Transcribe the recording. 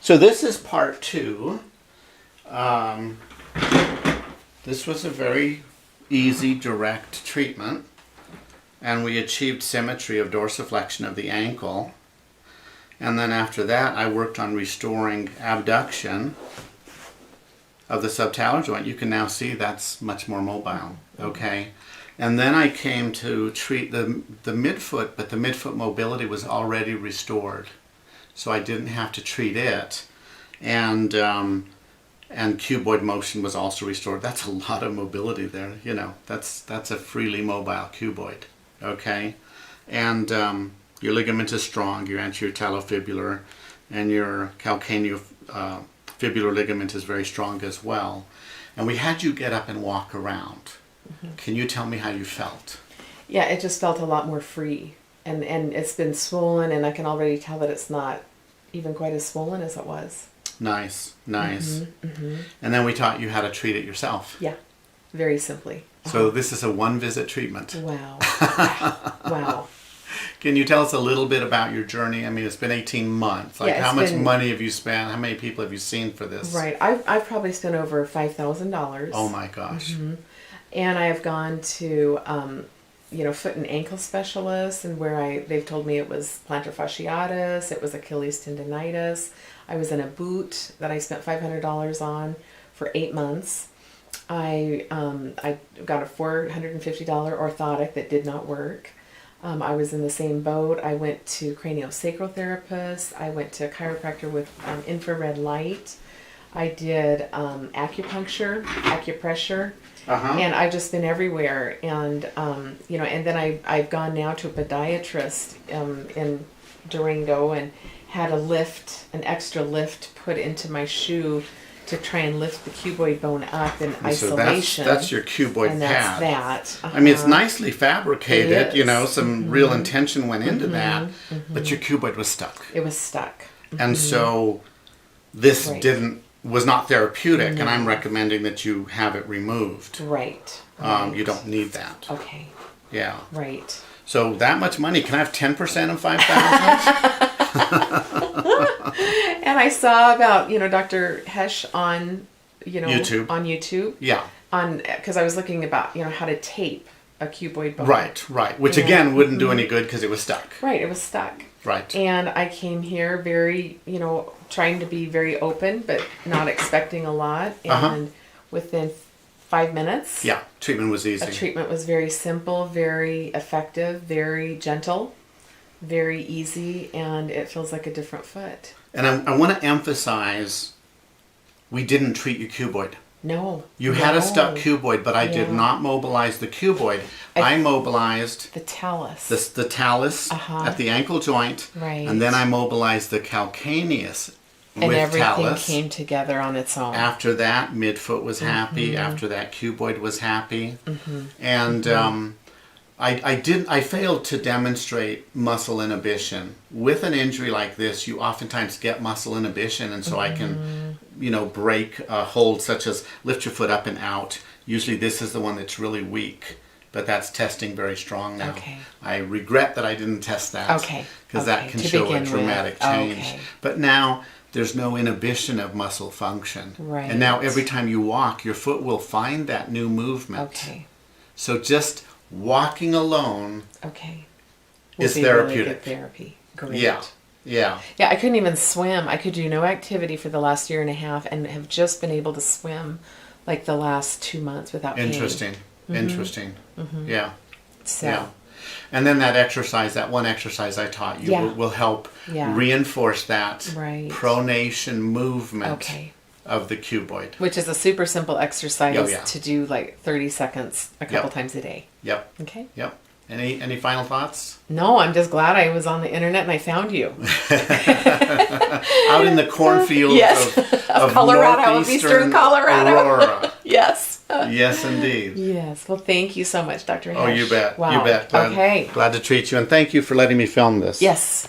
So this is part 2. This was a very easy, direct treatment. And we achieved symmetry of dorsiflexion of the ankle. And then after that, I worked on restoring abduction of the subtalar joint. You can now see that's much more mobile, okay? And then I came to treat the midfoot, but the midfoot mobility was already restored. So I didn't have to treat it. And cuboid motion was also restored. That's a lot of mobility there, you know. That's a freely mobile cuboid, okay? And your ligament is strong, your anterior talofibular, and your calcaneofibular ligament is very strong as well. And we had you get up and walk around. Can you tell me how you felt? Yeah, it just felt a lot more free. And it's been swollen, and I can already tell that it's not even quite as swollen as it was. Nice, nice. And then we taught you how to treat it yourself. Yeah, very simply. So this is a one-visit treatment. Wow. Wow. Can you tell us a little bit about your journey? I mean, it's been 18 months. Like, how much money have you spent? How many people have you seen for this? Right. I've probably spent over $5,000. Oh my gosh. And I have gone to, foot and ankle specialists, and they've told me it was plantar fasciitis, it was Achilles tendonitis. I was in a boot that I spent $500 on for 8 months. I got a $450 orthotic that did not work. I was in the same boat. I went to craniosacral therapist. I went to a chiropractor with infrared light. I did acupressure. And I've just been everywhere. And, and then I've gone now to a podiatrist in Durango and had an extra lift put into my shoe to try and lift the cuboid bone up in isolation. So that's your cuboid and pad. That's that. I mean, it's nicely fabracated, It is. Some real intention went into that, but your cuboid was stuck. It was stuck. And so this Right. was not therapeutic, and I'm recommending that you have it removed. Right. You don't need that. Okay. Yeah. Right. So that much money, can I have 10% of 5,000? And I saw about, Dr. Hesch on, YouTube. On YouTube. Yeah. Because I was looking about, how to tape a cuboid bone. Right. Which again wouldn't do any good because it was stuck. Right, it was stuck. Right. And I came here very, trying to be very open, but not expecting a lot. And within 5 minutes. Yeah, treatment was easy. A treatment was very simple, very effective, very gentle, very easy, and it feels like a different foot. And I want to emphasize, we didn't treat your cuboid. No. You had a stuck cuboid, but I did not mobilize the cuboid. I mobilized the talus. The talus at the ankle joint. Right. And then I mobilized the calcaneus and with everything talus. came together on its own. After that, midfoot was happy. After that, cuboid was happy. And I failed to demonstrate muscle inhibition. With an injury like this, you oftentimes get muscle inhibition, and so I can, break a hold such as lift your foot up and out. Usually this is the one that's really weak, but that's testing very strong now. Okay. I regret that I didn't test that. Okay. Because that can show a dramatic change. Okay. But now there's no inhibition of muscle function. Right. And now every time you walk, your foot will find that new movement. Okay. So just walking alone Will is be therapeutic. Really good therapy. Great. Yeah. Yeah, I couldn't even swim. I could do no activity for the last year and a half and have just been able to swim like the last 2 months without pain. Interesting. Yeah. So. Yeah. And then that one exercise I taught you will help reinforce that pronation movement of the cuboid. Which is a super simple exercise to do like 30 seconds a couple times a day. Yep. Okay. Yep. Any final thoughts? No, I'm just glad I was on the internet and I found you. Out in the cornfields of Colorado, of eastern Colorado. Aurora. Yes. Yes, indeed. Yes. Well, thank you so much, Dr. Hesch. Oh, you bet. Wow. You bet. Glad to treat you, and thank you for letting me film this. Yes.